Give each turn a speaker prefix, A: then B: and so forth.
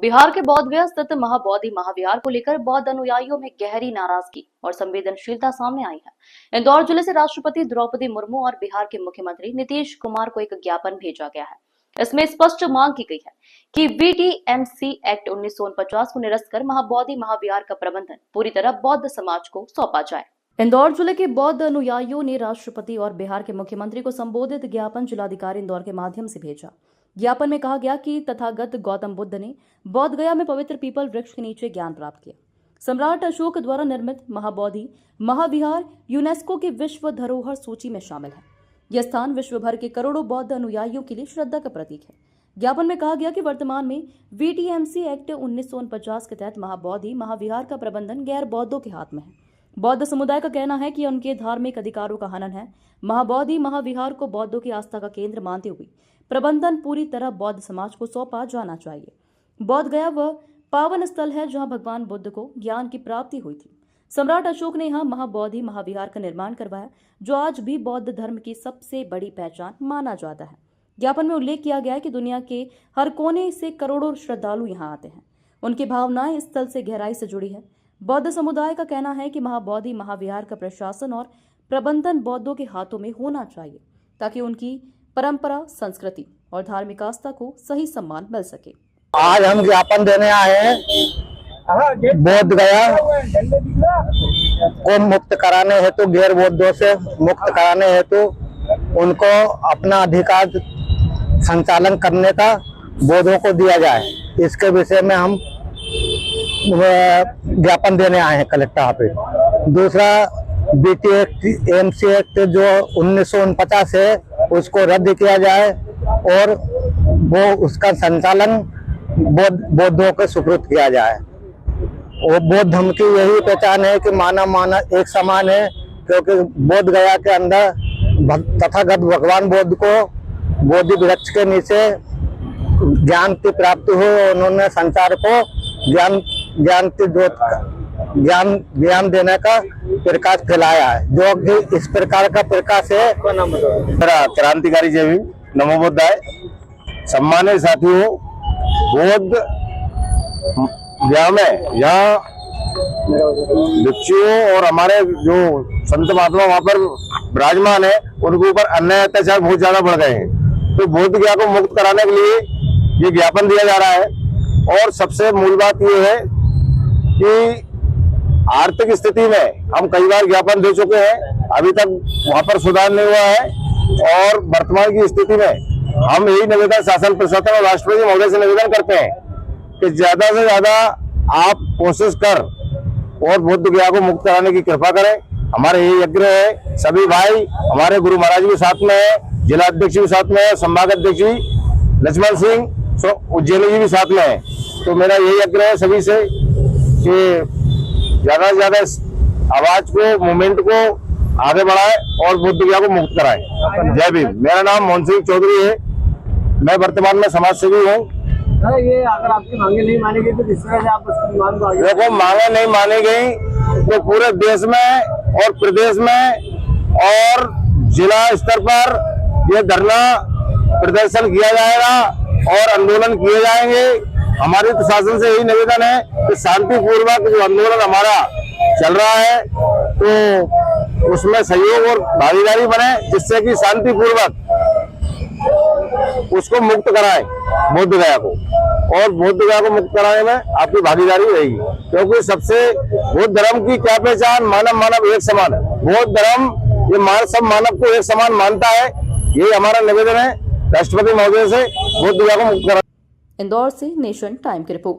A: बिहार के बोधगया स्थित महाबोधि महाविहार को लेकर बौद्ध अनुयायियों में गहरी नाराजगी और संवेदनशीलता सामने आई है। इंदौर जिले से राष्ट्रपति द्रौपदी मुर्मू और बिहार के मुख्यमंत्री नीतीश कुमार को एक ज्ञापन भेजा गया है। इसमें स्पष्ट मांग की गई है कि VTMC एक्ट 1949 को निरस्त कर महाबोधि महाविहार का प्रबंधन पूरी तरह बौद्ध समाज को सौंपा जाए। इंदौर जिले के बौद्ध अनुयायियों ने राष्ट्रपति और बिहार के मुख्यमंत्री को संबोधित ज्ञापन जिलाधिकारी इंदौर के माध्यम से भेजा। ज्ञापन में कहा गया कि तथागत गौतम बुद्ध ने बोधगया में पवित्र पीपल वृक्ष के नीचे ज्ञान प्राप्त किया। सम्राट अशोक द्वारा निर्मित महाबोधि महाविहार यूनेस्को की विश्व धरोहर सूची में शामिल है। यह स्थान विश्व भर के करोड़ों बौद्ध अनुयायियों के लिए श्रद्धा का प्रतीक है। ज्ञापन में कहा गया कि वर्तमान में VTMC एक्ट 1949 के तहत महाबोधि महाविहार का प्रबंधन गैर बौद्धों के हाथ में है। बौद्ध समुदाय का कहना है कि उनके धार्मिक अधिकारों का हनन है। महाबोधि महाविहार को बौद्धों की आस्था का केंद्र मानते हुए प्रबंधन पूरी तरह बौद्ध समाज को सौंपा जाना चाहिए। बोधगया वह पावन स्थल है जहां भगवान बुद्ध को ज्ञान की प्राप्ति हुई थी। सम्राट अशोक ने यहां महाबोधि महाविहार का निर्माण करवाया, जो आज भी बौद्ध धर्म की सबसे बड़ी पहचान माना जाता है। ज्ञापन में उल्लेख किया गया है कि दुनिया के हर कोने से करोड़ों श्रद्धालु यहां आते हैं। उनकी भावनाएं इस स्थल से गहराई से जुड़ी है। बौद्ध समुदाय का कहना है कि महाबोधि महाविहार का प्रशासन और प्रबंधन बौद्धों के हाथों में होना चाहिए, ताकि उनकी परंपरा, संस्कृति और धार्मिक आस्था को सही सम्मान मिल सके।
B: आज हम ज्ञापन देने आए हैं बोधगया को मुक्त कराने हेतु, गैर बौद्धों से मुक्त कराने हेतु उनको अपना अधिकार संचालन करने का बौद्धों को दिया जाए, इसके विषय में हम ज्ञापन देने आए हैं कलेक्टर ऑफिस। दूसरा, VTMC एक्ट जो 1949 है उसको रद्द किया जाए और वो उसका संचालन बौद्धों को सुपुर्द किया जाए। और बौद्ध धर्म की यही पहचान है कि मानव एक समान है, क्योंकि बोधगया के अंदर तथागत भगवान बुद्ध को बोधि वृक्ष के नीचे ज्ञान की प्राप्ति हुई और उन्होंने संसार को ज्ञान की ज्योत ज्ञान देने का प्रकाश फैलाया है, जो कि इस प्रकार का प्रकाश है।
C: क्रांतिकारी जय भीम, नमो बुद्धाय। सम्मानित साथियों, बौद्ध में यहाँ भिक्षुओं और हमारे जो संत महात्मा वहाँ पर विराजमान है, उनके ऊपर अन्याय अत्याचार बहुत ज्यादा बढ़ गए हैं। तो बोधगया को मुक्त कराने के लिए ये ज्ञापन दिया जा रहा है। और सबसे मूल बात ये है कि आर्थिक स्थिति में हम कई बार ज्ञापन दे चुके हैं, अभी तक वहां पर सुधार नहीं हुआ है। और वर्तमान की स्थिति में हम यही निवेदन शासन प्रशासन और राष्ट्रपति महोदय से निवेदन करते हैं कि ज्यादा से ज्यादा आप कोशिश कर और बोधगया को मुक्त कराने की कृपा करें। हमारे यही आग्रह है। सभी भाई हमारे गुरु महाराज भी साथ में है, जिला अध्यक्ष भी साथ में है, संभाग अध्यक्ष भी लक्ष्मण सिंह उज्जैनी जी भी साथ में है। तो मेरा यही आग्रह है सभी से कि ज्यादा से ज्यादा आवाज को, मूवमेंट को आगे बढ़ाए और बोधगया को मुक्त कराएं। जय भीम। मेरा नाम मोहन सिंह चौधरी है, मैं वर्तमान में समाज सेवी हूँ।
D: ये अगर आपकी मांगे नहीं मानी गई तो किस तरह से आप उसकी मांग को आगे?
C: देखो, मांगे नहीं मानी गई तो पूरे देश में और प्रदेश में और जिला स्तर पर यह धरना प्रदर्शन किया जाएगा और आंदोलन किए जाएंगे। हमारी प्रशासन से यही निवेदन है कि शांतिपूर्वक जो आंदोलन हमारा चल रहा है तो उसमें सहयोग और भागीदारी बने, जिससे कि शांतिपूर्वक उसको मुक्त कराएं बोधगया को। और बोधगया को मुक्त कराने में आपकी भागीदारी रहेगी, क्योंकि सबसे बौद्ध धर्म की क्या पहचान, मानव एक समान। बौद्ध धर्म ये सब मानव को एक समान मानता है। यही हमारा निवेदन है राष्ट्रपति महोदय से, बोधगया को मुक्त करा।
A: इंदौर से नेशन टाइम की रिपोर्ट।